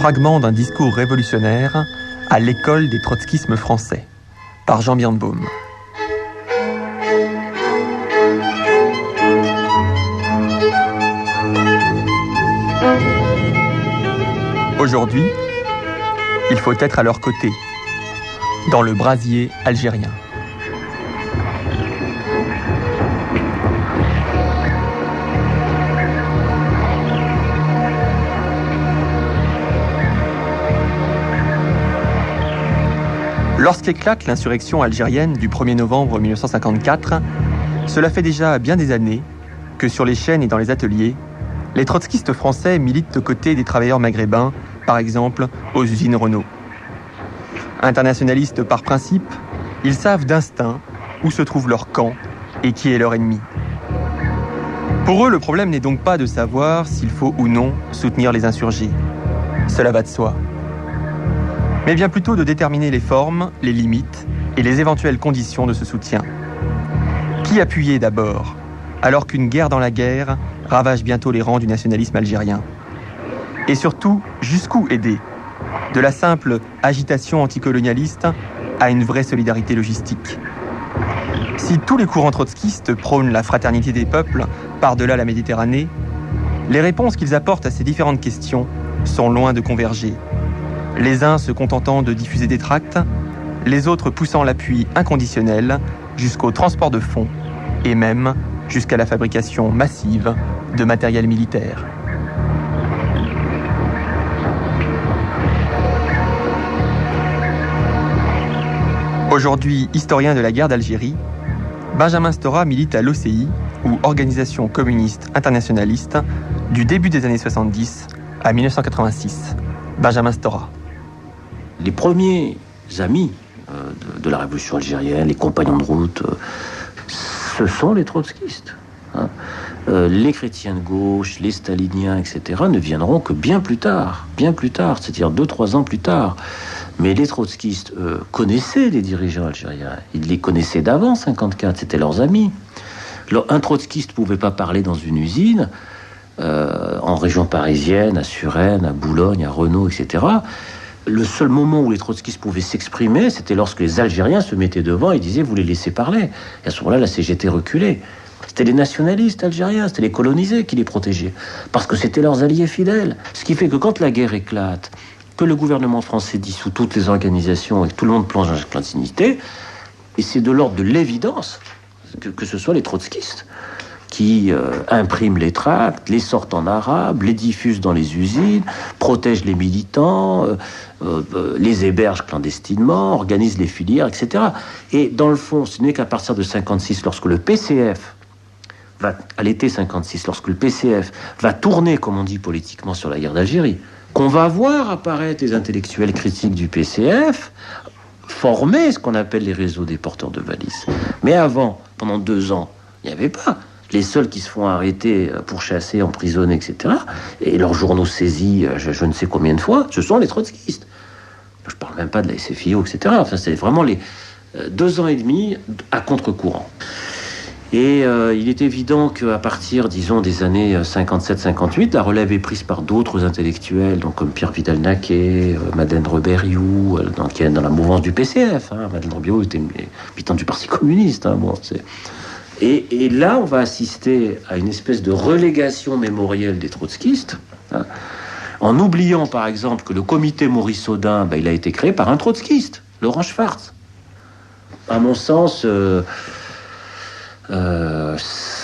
Fragment d'un discours révolutionnaire à l'école des trotskismes français, par Jean Birnbaum. Aujourd'hui, il faut être à leur côté, dans le brasier algérien. Lorsqu'éclate l'insurrection algérienne du 1er novembre 1954, cela fait déjà bien des années que sur les chaînes et dans les ateliers, les trotskistes français militent aux côtés des travailleurs maghrébins, par exemple aux usines Renault. Internationalistes par principe, ils savent d'instinct où se trouve leur camp et qui est leur ennemi. Pour eux, le problème n'est donc pas de savoir s'il faut ou non soutenir les insurgés. Cela va de soi. Mais bien plutôt de déterminer les formes, les limites et les éventuelles conditions de ce soutien. Qui appuyer d'abord, alors qu'une guerre dans la guerre ravage bientôt les rangs du nationalisme algérien? Et surtout, jusqu'où aider? De la simple agitation anticolonialiste à une vraie solidarité logistique. Si tous les courants trotskistes prônent la fraternité des peuples par-delà la Méditerranée, les réponses qu'ils apportent à ces différentes questions sont loin de converger. Les uns se contentant de diffuser des tracts, les autres poussant l'appui inconditionnel jusqu'au transport de fonds et même jusqu'à la fabrication massive de matériel militaire. Aujourd'hui historien de la guerre d'Algérie, Benjamin Stora milite à l'OCI, ou Organisation communiste internationaliste, du début des années 70 à 1986. Benjamin Stora. Les premiers amis de la révolution algérienne, les compagnons de route, ce sont les trotskistes. Les chrétiens de gauche, les staliniens, etc. ne viendront que bien plus tard, c'est-à-dire 2-3 ans plus tard. Mais les trotskistes connaissaient les dirigeants algériens. Ils les connaissaient d'avant 54, c'était leurs amis. Un trotskiste ne pouvait pas parler dans une usine, en région parisienne, à Suresnes, à Boulogne, à Renault, etc. Le seul moment où les trotskistes pouvaient s'exprimer, c'était lorsque les Algériens se mettaient devant et disaient « vous les laissez parler ». Et à ce moment-là, la CGT reculait. C'était les nationalistes algériens, c'était les colonisés qui les protégeaient, parce que c'était leurs alliés fidèles. Ce qui fait que quand la guerre éclate, que le gouvernement français dissout toutes les organisations et que tout le monde plonge dans la clandestinité, et c'est de l'ordre de l'évidence que ce soit les trotskistes qui impriment les tracts, les sortent en arabe, les diffusent dans les usines, protègent les militants, les hébergent clandestinement, organisent les filières, etc. Et dans le fond, ce n'est qu'à partir de 56, lorsque le PCF à l'été 56, lorsque le PCF va tourner, comme on dit politiquement, sur la guerre d'Algérie, qu'on va voir apparaître les intellectuels critiques du PCF former ce qu'on appelle les réseaux des porteurs de valises. Mais avant, pendant 2 ans, il n'y avait pas. Les seuls qui se font arrêter, pourchasser, emprisonner, etc., et leurs journaux saisis, je ne sais combien de fois, ce sont les trotskistes. Je ne parle même pas de la SFIO, etc. Enfin, c'est vraiment les 2 ans et demi à contre-courant. Et il est évident qu'à partir, disons, des années 57-58, la relève est prise par d'autres intellectuels, donc comme Pierre Vidal-Naquet, Madeleine Reberiou, qui est dans la mouvance du PCF. Madeleine Reberiou était militante du Parti communiste. Et là, on va assister à une espèce de relégation mémorielle des trotskistes, en oubliant, par exemple, que le comité Maurice Audin, il a été créé par un trotskiste, Laurent Schwartz. À mon sens...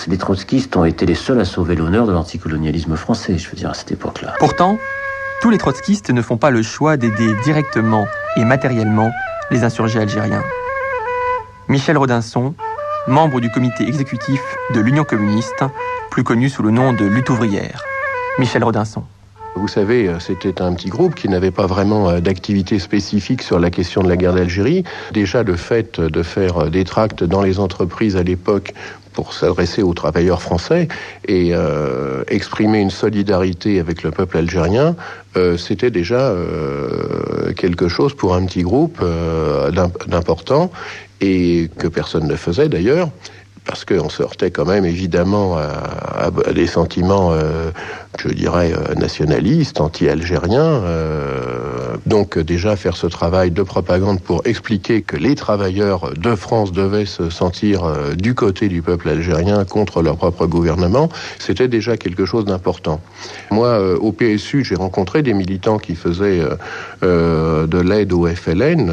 les trotskistes ont été les seuls à sauver l'honneur de l'anticolonialisme français, je veux dire, à cette époque-là. Pourtant, tous les trotskistes ne font pas le choix d'aider directement et matériellement les insurgés algériens. Michel Rodinson, membre du comité exécutif de l'Union communiste, plus connu sous le nom de Lutte ouvrière. Michel Rodinson. Vous savez, c'était un petit groupe qui n'avait pas vraiment d'activité spécifique sur la question de la guerre d'Algérie. Déjà, le fait de faire des tracts dans les entreprises à l'époque pour s'adresser aux travailleurs français et exprimer une solidarité avec le peuple algérien, c'était déjà quelque chose pour un petit groupe d'important et que personne ne faisait d'ailleurs. parce qu'on se heurtait quand même évidemment à des sentiments, je dirais, nationalistes, anti-algériens. Donc déjà faire ce travail de propagande pour expliquer que les travailleurs de France devaient se sentir du côté du peuple algérien contre leur propre gouvernement, c'était déjà quelque chose d'important. Moi, au PSU, j'ai rencontré des militants qui faisaient de l'aide au FLN.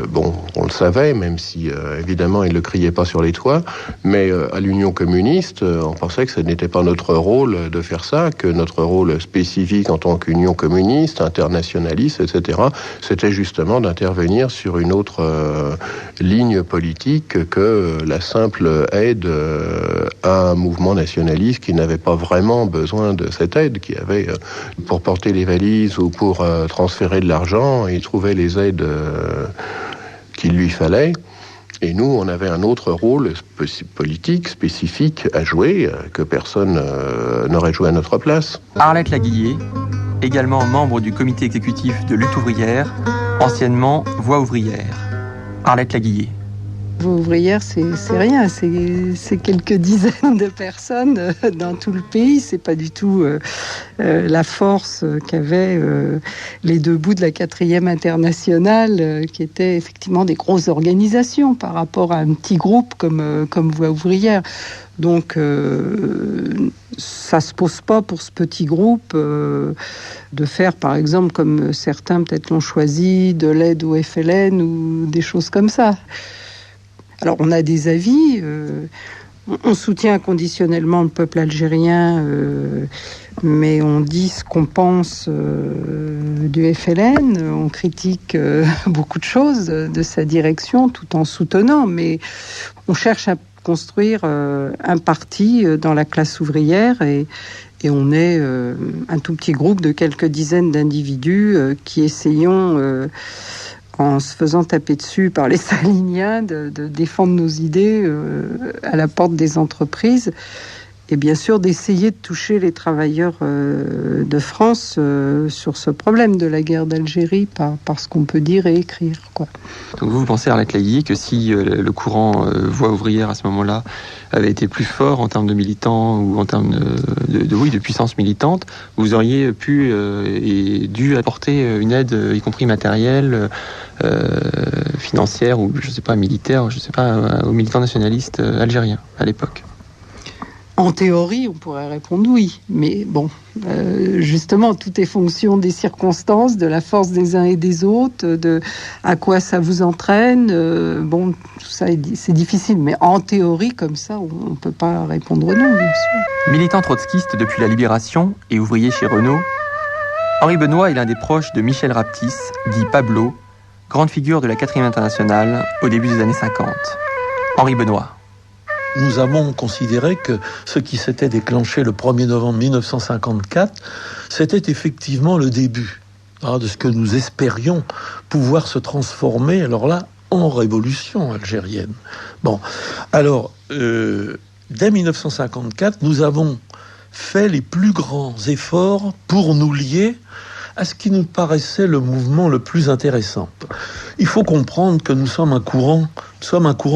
Bon, on le savait, même si évidemment ils ne le criaient pas sur les toits, mais à l'Union communiste, on pensait que ce n'était pas notre rôle de faire ça, que notre rôle spécifique en tant qu'Union communiste, internationaliste, etc., c'était justement d'intervenir sur une autre ligne politique que la simple aide à un mouvement nationaliste qui n'avait pas vraiment besoin de cette aide, qui avait, pour porter les valises ou pour transférer de l'argent, il trouvait les aides qu'il lui fallait. Et nous, on avait un autre rôle politique, spécifique à jouer, que personne n'aurait joué à notre place. Arlette Laguiller, également membre du comité exécutif de Lutte ouvrière, anciennement Voix ouvrière. Arlette Laguiller. Voix ouvrière, c'est rien, c'est quelques dizaines de personnes dans tout le pays. C'est pas du tout la force qu'avaient les deux bouts de la 4e internationale, qui étaient effectivement des grosses organisations par rapport à un petit groupe comme Voix ouvrière. Donc ça se pose pas pour ce petit groupe de faire, par exemple, comme certains peut-être l'ont choisi, de l'aide au FLN ou des choses comme ça. Alors, on a des avis, on soutient inconditionnellement le peuple algérien, mais on dit ce qu'on pense du FLN, on critique beaucoup de choses de sa direction tout en soutenant, mais on cherche à construire un parti dans la classe ouvrière et on est un tout petit groupe de quelques dizaines d'individus qui essayons... en se faisant taper dessus par les saliniens, de défendre nos idées à la porte des entreprises et bien sûr d'essayer de toucher les travailleurs de France sur ce problème de la guerre d'Algérie par ce qu'on peut dire et écrire, quoi. Donc vous pensez, Arlette Laguiller, que si le courant Voix ouvrière à ce moment-là avait été plus fort en termes de militants ou en termes de puissance militante, vous auriez pu et dû apporter une aide, y compris matérielle, financière ou je sais pas militaire, je sais pas, aux militants nationalistes algériens à l'époque? En théorie, on pourrait répondre oui, mais bon, justement, tout est fonction des circonstances, de la force des uns et des autres, de à quoi ça vous entraîne. Bon, tout ça, c'est difficile, mais en théorie, comme ça, on ne peut pas répondre non, bien sûr. Militant trotskiste depuis la Libération et ouvrier chez Renault, Henri Benoît est l'un des proches de Michel Raptis, dit Pablo, grande figure de la 4e internationale au début des années 50. Henri Benoît. Nous avons considéré que ce qui s'était déclenché le 1er novembre 1954, c'était effectivement le début de ce que nous espérions pouvoir se transformer, alors là, en révolution algérienne. Bon, alors, dès 1954, nous avons fait les plus grands efforts pour nous lier à ce qui nous paraissait le mouvement le plus intéressant. Il faut comprendre que nous sommes un courant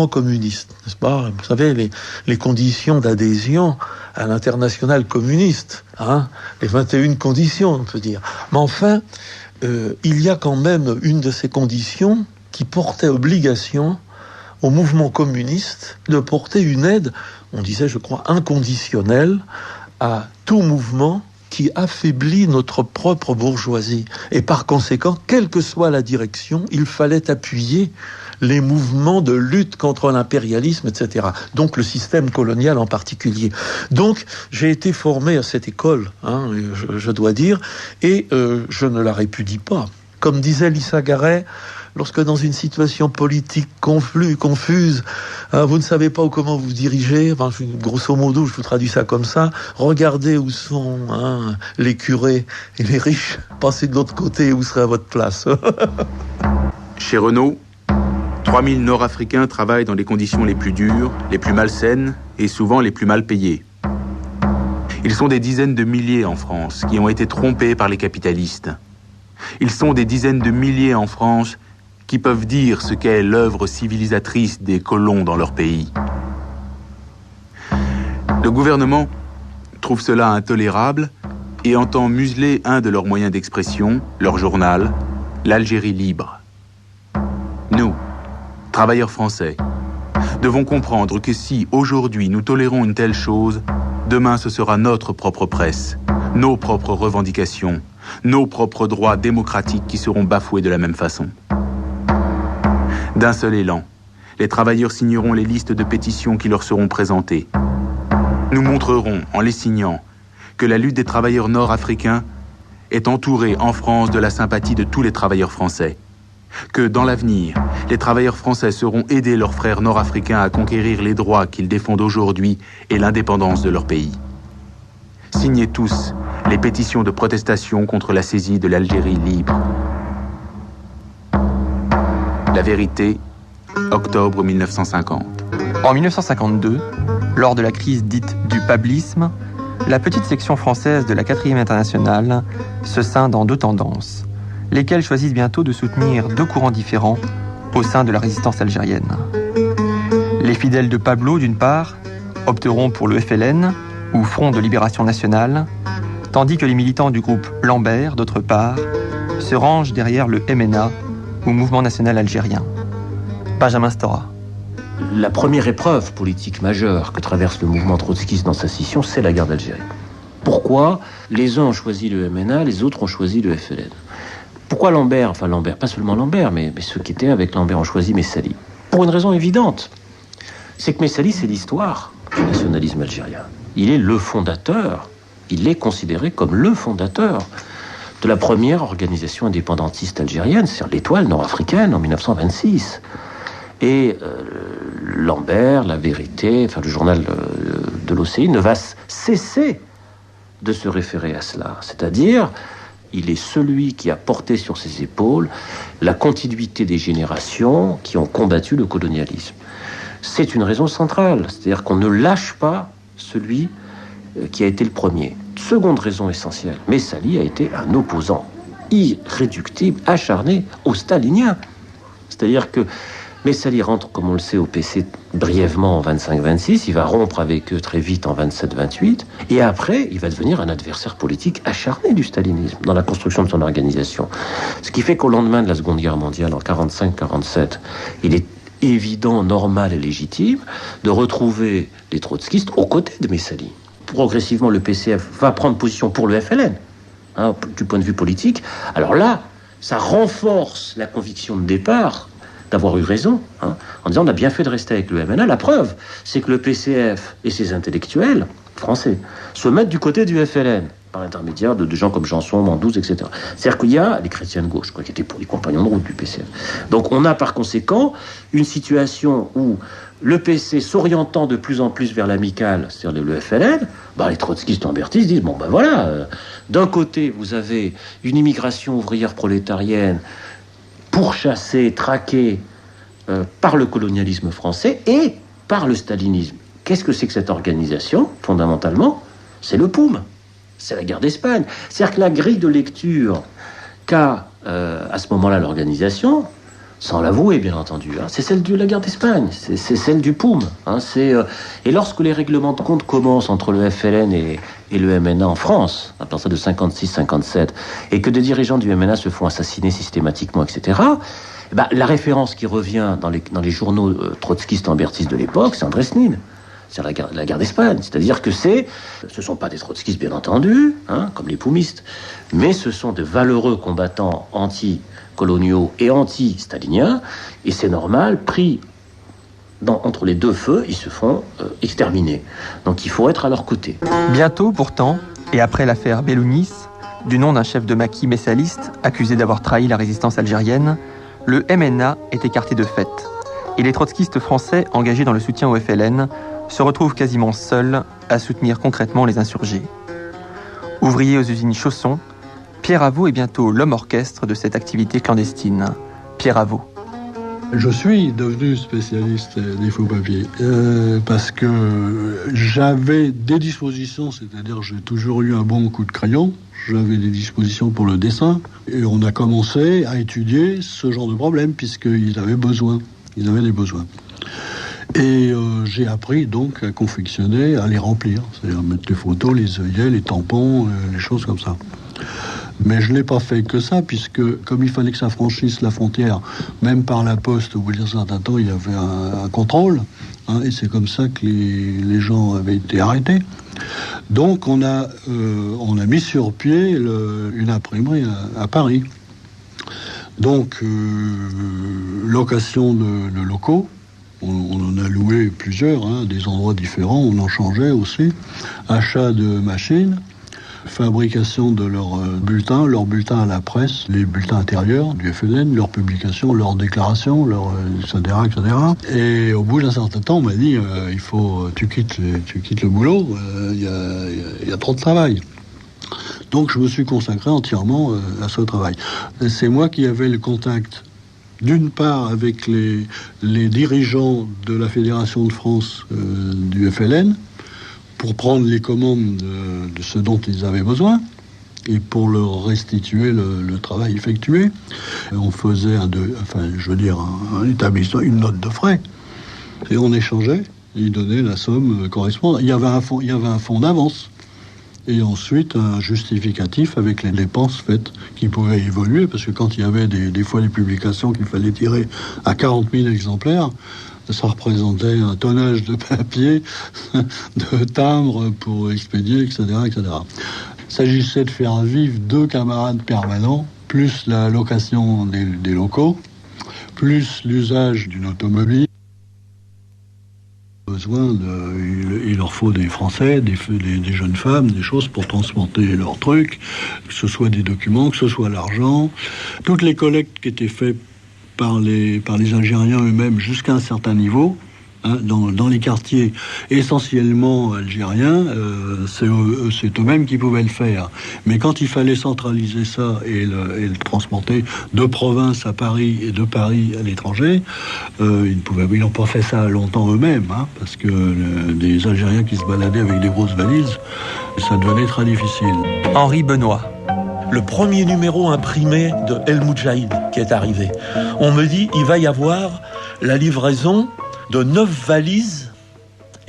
communiste, n'est-ce pas? Vous savez, les conditions d'adhésion à l'internationale communiste, les 21 conditions, on peut dire. Mais enfin, il y a quand même une de ces conditions qui portait obligation au mouvement communiste de porter une aide, on disait, je crois, inconditionnelle à tout mouvement qui affaiblit notre propre bourgeoisie. Et par conséquent, quelle que soit la direction, il fallait appuyer les mouvements de lutte contre l'impérialisme, etc. Donc le système colonial en particulier. Donc j'ai été formé à cette école, je dois dire, et je ne la répudie pas. Comme disait Lissa Garet, lorsque dans une situation politique confuse, vous ne savez pas comment vous dirigez, grosso modo, je vous traduis ça comme ça, regardez où sont les curés et les riches, passez de l'autre côté, où serait à votre place. Chez Renault, 3000 Nord-Africains travaillent dans les conditions les plus dures, les plus malsaines et souvent les plus mal payées. Ils sont des dizaines de milliers en France qui ont été trompés par les capitalistes. Ils sont des dizaines de milliers en France qui peuvent dire ce qu'est l'œuvre civilisatrice des colons dans leur pays. Le gouvernement trouve cela intolérable et entend museler un de leurs moyens d'expression, leur journal, l'Algérie libre. Nous, travailleurs français, devons comprendre que si aujourd'hui nous tolérons une telle chose, demain ce sera notre propre presse, nos propres revendications, nos propres droits démocratiques qui seront bafoués de la même façon. D'un seul élan, les travailleurs signeront les listes de pétitions qui leur seront présentées. Nous montrerons, en les signant, que la lutte des travailleurs nord-africains est entourée en France de la sympathie de tous les travailleurs français. Que dans l'avenir, les travailleurs français seront aidés leurs frères nord-africains à conquérir les droits qu'ils défendent aujourd'hui et l'indépendance de leur pays. Signez tous les pétitions de protestation contre la saisie de l'Algérie libre. La vérité, octobre 1950. En 1952, lors de la crise dite du pablisme, la petite section française de la 4e internationale se scinde en deux tendances, lesquelles choisissent bientôt de soutenir deux courants différents au sein de la résistance algérienne. Les fidèles de Pablo, d'une part, opteront pour le FLN, ou Front de Libération Nationale, tandis que les militants du groupe Lambert, d'autre part, se rangent derrière le MNA, ou Mouvement National Algérien. Benjamin Stora. La première épreuve politique majeure que traverse le mouvement trotskiste dans sa scission, c'est la guerre d'Algérie. Pourquoi les uns ont choisi le MNA, les autres ont choisi le FLN? Pourquoi Lambert, pas seulement Lambert, mais ceux qui étaient avec Lambert ont choisi Messali? Pour une raison évidente, c'est que Messali, c'est l'histoire du nationalisme algérien. Il est le fondateur, il est considéré comme le fondateur de la première organisation indépendantiste algérienne, c'est-à-dire l'Étoile nord-africaine en 1926. Et Lambert, La Vérité, le journal de l'OCI ne va cesser de se référer à cela. C'est-à-dire, il est celui qui a porté sur ses épaules la continuité des générations qui ont combattu le colonialisme. C'est une raison centrale, c'est-à-dire qu'on ne lâche pas celui qui a été le premier. Seconde raison essentielle, Messali a été un opposant irréductible, acharné aux staliniens. C'est-à-dire que Messali rentre, comme on le sait, au PC brièvement en 25-26, il va rompre avec eux très vite en 27-28, et après, il va devenir un adversaire politique acharné du stalinisme dans la construction de son organisation. Ce qui fait qu'au lendemain de la Seconde Guerre mondiale, en 45-47, il est évident, normal et légitime de retrouver les trotskistes aux côtés de Messali. Progressivement, le PCF va prendre position pour le FLN, du point de vue politique. Alors là, ça renforce la conviction de départ d'avoir eu raison, en disant on a bien fait de rester avec le MNA. La preuve, c'est que le PCF et ses intellectuels français se mettent du côté du FLN, par l'intermédiaire de gens comme Janson, Mandouze, etc. C'est-à-dire qu'il y a les chrétiens de gauche, qui étaient pour les compagnons de route du PCF. Donc on a par conséquent une situation où le PC s'orientant de plus en plus vers l'amical, c'est-à-dire le FLN, les trotskistes lambertistes disent, d'un côté, vous avez une immigration ouvrière prolétarienne pourchassée, traquée par le colonialisme français et par le stalinisme. Qu'est-ce que c'est que cette organisation, fondamentalement? C'est le POUM, c'est la guerre d'Espagne. C'est-à-dire que la grille de lecture qu'a à ce moment-là l'organisation, sans l'avouer bien entendu, c'est celle de la guerre d'Espagne, c'est celle du POUM. Et lorsque les règlements de compte commencent entre le FLN et le MNA en France, à partir de 56-57, et que des dirigeants du MNA se font assassiner systématiquement, etc., la référence qui revient dans les journaux trotskistes lambertistes de l'époque, c'est André Snin. C'est la guerre d'Espagne. C'est-à-dire que ce ne sont pas des trotskistes, bien entendu, comme les poumistes, mais ce sont de valeureux combattants anti-coloniaux et anti-staliniens, et c'est normal, pris entre les deux feux, ils se font exterminer. Donc il faut être à leur côté. Bientôt, pourtant, et après l'affaire Bellounis, du nom d'un chef de maquis messaliste accusé d'avoir trahi la résistance algérienne, le MNA est écarté de fait. Et les trotskistes français engagés dans le soutien au FLN se retrouvent quasiment seuls à soutenir concrètement les insurgés. Ouvrier aux usines Chausson, Pierre Avaux est bientôt l'homme orchestre de cette activité clandestine. Pierre Avaux. Je suis devenu spécialiste des faux papiers parce que j'avais des dispositions, c'est-à-dire j'ai toujours eu un bon coup de crayon, j'avais des dispositions pour le dessin et on a commencé à étudier ce genre de problème puisqu'ils avaient des besoins. Et j'ai appris donc à confectionner, à les remplir, c'est-à-dire mettre les photos, les œillets, les tampons, les choses comme ça. Mais je ne l'ai pas fait que ça, puisque comme il fallait que ça franchisse la frontière, même par la poste, au bout d'un certain temps, il y avait un contrôle, hein, et c'est comme ça que les gens avaient été arrêtés. Donc on a mis sur pied une imprimerie à Paris. Donc location de locaux, on en a loué plusieurs, hein, des endroits différents, on en changeait aussi, achat de machines, fabrication de leurs bulletins à la presse, les bulletins intérieurs du FLN, leurs publications, leurs déclarations, etc., etc. Et au bout d'un certain temps, on m'a dit il faut tu quittes le boulot, il y a trop de travail. Donc je me suis consacré entièrement à ce travail. Et c'est moi qui avais le contact, d'une part avec les dirigeants de la Fédération de France du FLN, pour prendre les commandes de ce dont ils avaient besoin et pour leur restituer le travail effectué. On faisait un établissement, une note de frais, et on échangeait, et ils donnaient la somme correspondante. Il y avait un fonds d'avance, et ensuite un justificatif avec les dépenses faites qui pouvaient évoluer, parce que quand il y avait des fois des publications qu'il fallait tirer à 40 000 exemplaires, ça représentait un tonnage de papier, de timbres pour expédier, etc., etc. Il s'agissait de faire vivre 2 camarades permanents, plus la location des locaux, plus l'usage d'une automobile. Il leur faut des Français, des jeunes femmes, des choses pour transporter leurs trucs, que ce soit des documents, que ce soit l'argent. Toutes les collectes qui étaient faites par les Algériens eux-mêmes jusqu'à un certain niveau, hein, dans les quartiers essentiellement algériens, c'est eux-mêmes qui pouvaient le faire. Mais quand il fallait centraliser ça et le transporter de province à Paris et de Paris à l'étranger, ils n'ont pas fait ça longtemps eux-mêmes, hein, parce que des Algériens qui se baladaient avec des grosses valises, ça devenait très difficile. Henri Benoît. Le premier numéro imprimé de El Moudjahid qui est arrivé. On me dit, il va y avoir la livraison de 9 valises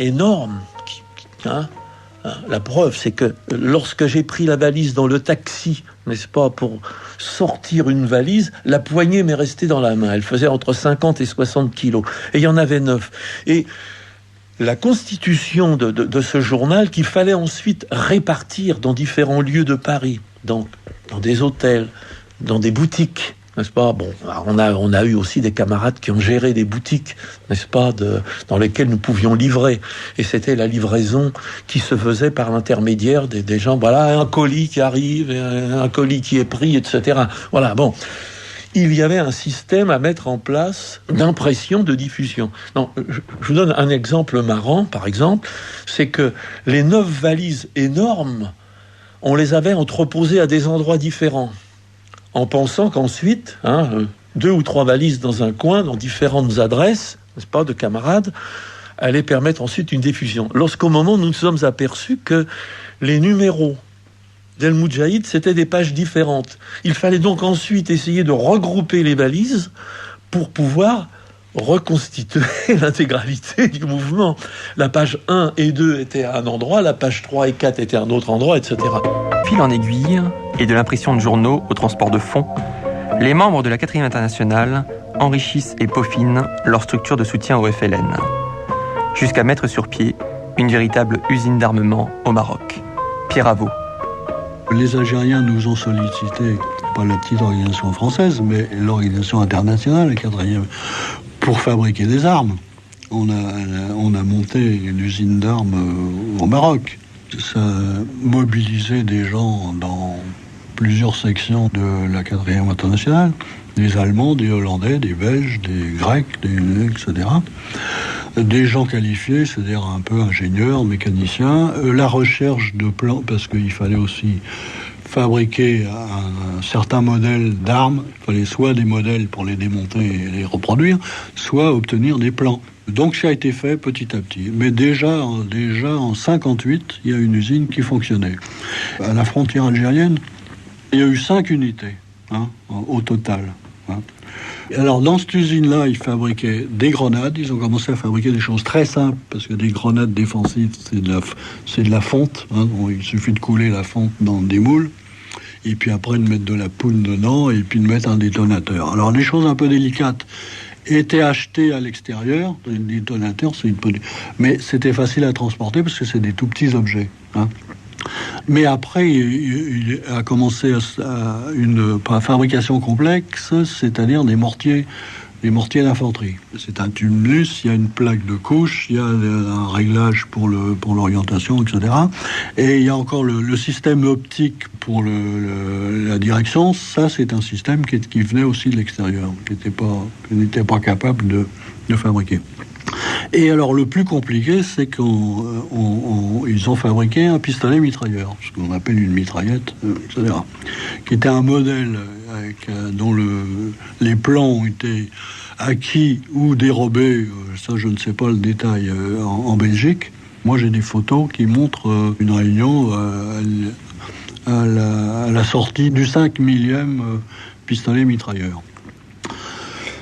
énormes. La preuve, c'est que lorsque j'ai pris la valise dans le taxi, n'est-ce pas, pour sortir une valise, la poignée m'est restée dans la main. Elle faisait entre 50 et 60 kilos. Et il y en avait 9. Et la constitution de ce journal qu'il fallait ensuite répartir dans différents lieux de Paris, dans des hôtels, dans des boutiques, n'est-ce pas? Bon, on a eu aussi des camarades qui ont géré des boutiques, n'est-ce pas, dans lesquelles nous pouvions livrer. Et c'était la livraison qui se faisait par l'intermédiaire des gens. Voilà, un colis qui arrive, un colis qui est pris, etc. Voilà, bon. Il y avait un système à mettre en place d'impression, de diffusion. Non, je vous donne un exemple marrant, par exemple, c'est que les 9 valises énormes, on les avait entreposées à des endroits différents, en pensant qu'ensuite, 2 ou 3 valises dans un coin, dans différentes adresses, n'est-ce pas, de camarades, allaient permettre ensuite une diffusion. Lorsqu'au moment, nous nous sommes aperçus que les numéros d'El Moudjahid, c'était des pages différentes. Il fallait donc ensuite essayer de regrouper les valises pour pouvoir reconstituer l'intégralité du mouvement. La page 1 et 2 étaient à un endroit, la page 3 et 4 étaient à un autre endroit, etc. Fil en aiguille, et de l'impression de journaux au transport de fonds, les membres de la 4e internationale enrichissent et peaufinent leur structure de soutien au FLN, jusqu'à mettre sur pied une véritable usine d'armement au Maroc. Pierre Avaux. Les Algériens nous ont sollicité, pas la petite organisation française, mais l'organisation internationale, la 4e, pour fabriquer des armes. On a monté une usine d'armes au Maroc. Ça a mobilisé des gens dans plusieurs sections de la 4e internationale, des Allemands, des Hollandais, des Belges, des Grecs, etc. Des gens qualifiés, c'est-à-dire un peu ingénieurs, mécaniciens, la recherche de plans, parce qu'il fallait aussi fabriquer un certain modèle d'armes, il fallait soit des modèles pour les démonter et les reproduire, soit obtenir des plans. Donc ça a été fait petit à petit. Mais déjà en 58, il y a une usine qui fonctionnait. À la frontière algérienne, il y a eu 5 unités au total. hein. Alors, dans cette usine-là, ils fabriquaient des grenades. Ils ont commencé à fabriquer des choses très simples, parce que des grenades défensives, c'est de la fonte, hein. Bon, il suffit de couler la fonte dans des moules, et puis après de mettre de la poudre dedans, et puis de mettre un détonateur. Alors, les choses un peu délicates étaient achetées à l'extérieur. Les détonateurs, mais c'était facile à transporter, parce que c'est des tout petits objets, hein. Mais après, il a commencé une fabrication complexe, c'est-à-dire des mortiers d'infanterie. C'est un tumulus, il y a une plaque de couche, il y a un réglage pour l'orientation, etc. Et il y a encore le système optique pour la direction. Ça, c'est un système qui venait aussi de l'extérieur, qui n'était pas capable de fabriquer. Et alors, le plus compliqué, c'est qu'ils ont fabriqué un pistolet mitrailleur, ce qu'on appelle une mitraillette, etc., qui était un modèle dont les plans ont été acquis ou dérobés, ça je ne sais pas le détail, en Belgique. Moi, j'ai des photos qui montrent une réunion à la sortie du 5 millième pistolet mitrailleur.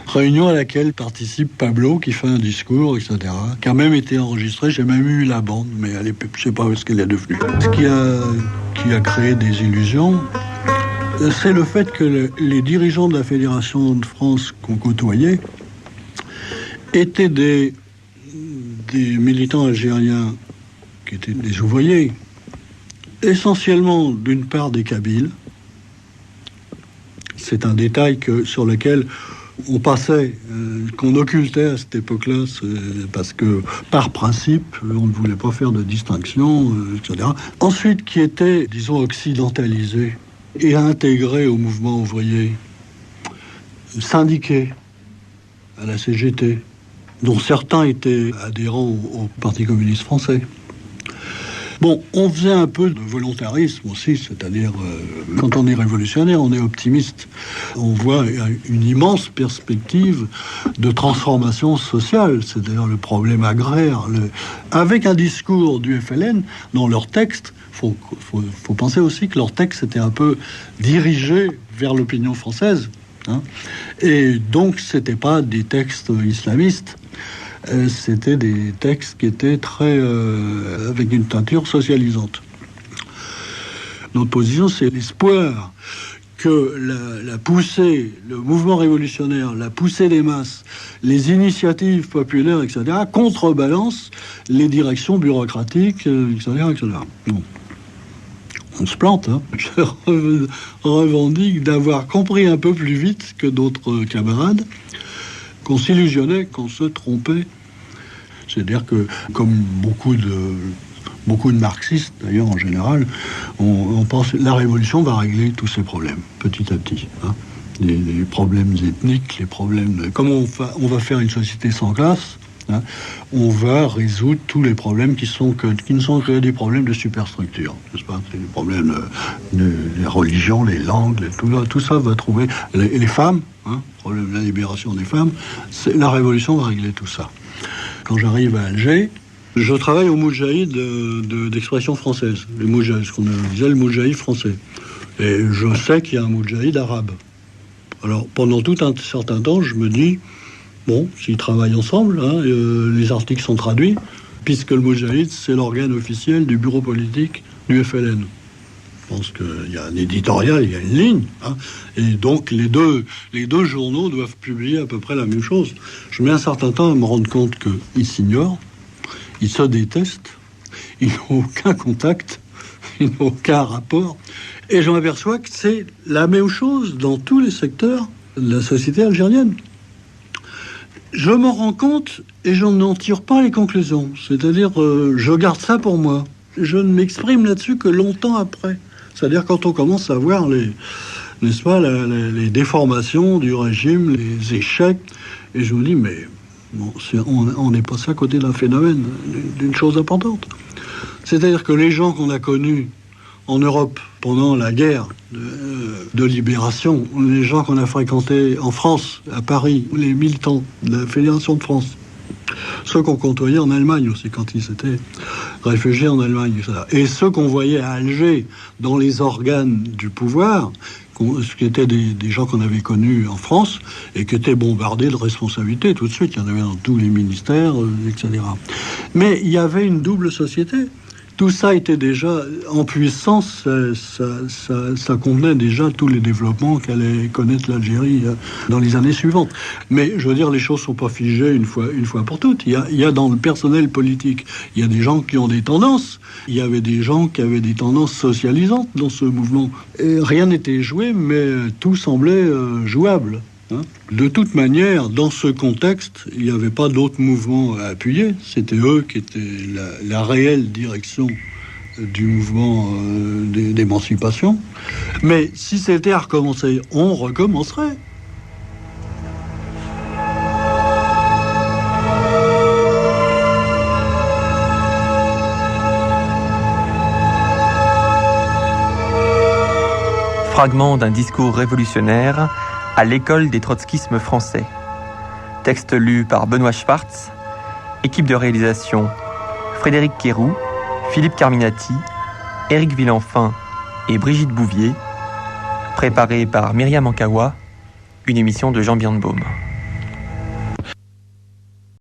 Réunion à laquelle participe Pablo, qui fait un discours, etc., qui a même été enregistré. J'ai même eu la bande, mais je ne sais pas ce qu'elle est devenue. Ce qui a créé des illusions, c'est le fait que les dirigeants de la Fédération de France qu'on côtoyait étaient des militants algériens qui étaient des ouvriers, essentiellement d'une part des Kabyles. C'est un détail sur lequel on passait, qu'on occultait à cette époque-là, parce que, par principe, on ne voulait pas faire de distinction, etc. Ensuite, qui était, disons, occidentalisé et intégré au mouvement ouvrier, syndiqué à la CGT, dont certains étaient adhérents au Parti communiste français. Bon, on faisait un peu de volontarisme aussi, c'est-à-dire, quand on est révolutionnaire, on est optimiste. On voit une immense perspective de transformation sociale, c'est-à-dire le problème agraire. Avec un discours du FLN, dans leur texte, faut penser aussi que leur texte était un peu dirigé vers l'opinion française, hein. Et donc, c'était pas des textes islamistes. C'était des textes qui étaient très avec une teinture socialisante. Notre position, c'est l'espoir que la poussée, le mouvement révolutionnaire, la poussée des masses, les initiatives populaires, etc., contrebalancent les directions bureaucratiques, etc., etc. Bon. On se plante, hein. Je revendique d'avoir compris un peu plus vite que d'autres camarades qu'on s'illusionnait, qu'on se trompait. C'est-à-dire que, comme beaucoup de marxistes, d'ailleurs, en général, on pense que la révolution va régler tous ces problèmes, petit à petit, hein. Les problèmes ethniques, les problèmes... Comme on va faire une société sans classe, hein, on va résoudre tous les problèmes qui ne sont que des problèmes de superstructure, n'est-ce pas? C'est des problèmes de les religions, les langues, tout ça va trouver... Les femmes, hein, problème de la libération des femmes, la révolution va régler tout ça. Quand j'arrive à Alger, je travaille au Moudjahid d'expression française. Le Moudjahid, ce qu'on disait le Moudjahid français. Et je sais qu'il y a un Moudjahid arabe. Alors, pendant tout un certain temps, je me dis, bon, s'ils travaillent ensemble, hein, les articles sont traduits, puisque le Moudjahid, c'est l'organe officiel du bureau politique du FLN. Je pense qu'il y a un éditorial, il y a une ligne, hein, et donc les deux journaux doivent publier à peu près la même chose. Je mets un certain temps à me rendre compte qu'ils s'ignorent, ils se détestent, ils n'ont aucun contact, ils n'ont aucun rapport, et je m'aperçois que c'est la même chose dans tous les secteurs de la société algérienne. Je m'en rends compte et je n'en tire pas les conclusions, c'est-à-dire je garde ça pour moi. Je ne m'exprime là-dessus que longtemps après. C'est-à-dire quand on commence à voir n'est-ce pas, les déformations du régime, les échecs, et je me dis, mais bon, on est passé à côté d'un phénomène, d'une chose importante. C'est-à-dire que les gens qu'on a connus en Europe pendant la guerre de libération, les gens qu'on a fréquentés en France, à Paris, les militants de la Fédération de France, Ceux qu'on côtoyait en Allemagne aussi, quand ils s'étaient réfugiés en Allemagne. Et ceux qu'on voyait à Alger, dans les organes du pouvoir, ce qui étaient des gens qu'on avait connus en France, et qui étaient bombardés de responsabilités tout de suite. Il y en avait dans tous les ministères, etc. Mais il y avait une double société. Tout ça était déjà en puissance, ça contenait déjà tous les développements qu'allait connaître l'Algérie dans les années suivantes. Mais je veux dire, les choses ne sont pas figées une fois pour toutes. Il y a dans le personnel politique, il y a des gens qui ont des tendances. Il y avait des gens qui avaient des tendances socialisantes dans ce mouvement. Et rien n'était joué, mais tout semblait jouable. De toute manière, dans ce contexte, il n'y avait pas d'autres mouvements à appuyer. C'était eux qui étaient la réelle direction du mouvement d'émancipation. Mais si c'était à recommencer, on recommencerait. Fragment d'un discours révolutionnaire à l'école des trotskismes français. Texte lu par Benoît Schwartz. Équipe de réalisation Frédéric Quéroux, Philippe Carminati, Éric Villenfin et Brigitte Bouvier. Préparé par Myriam Ankawa. Une émission de Jean Birnbaum.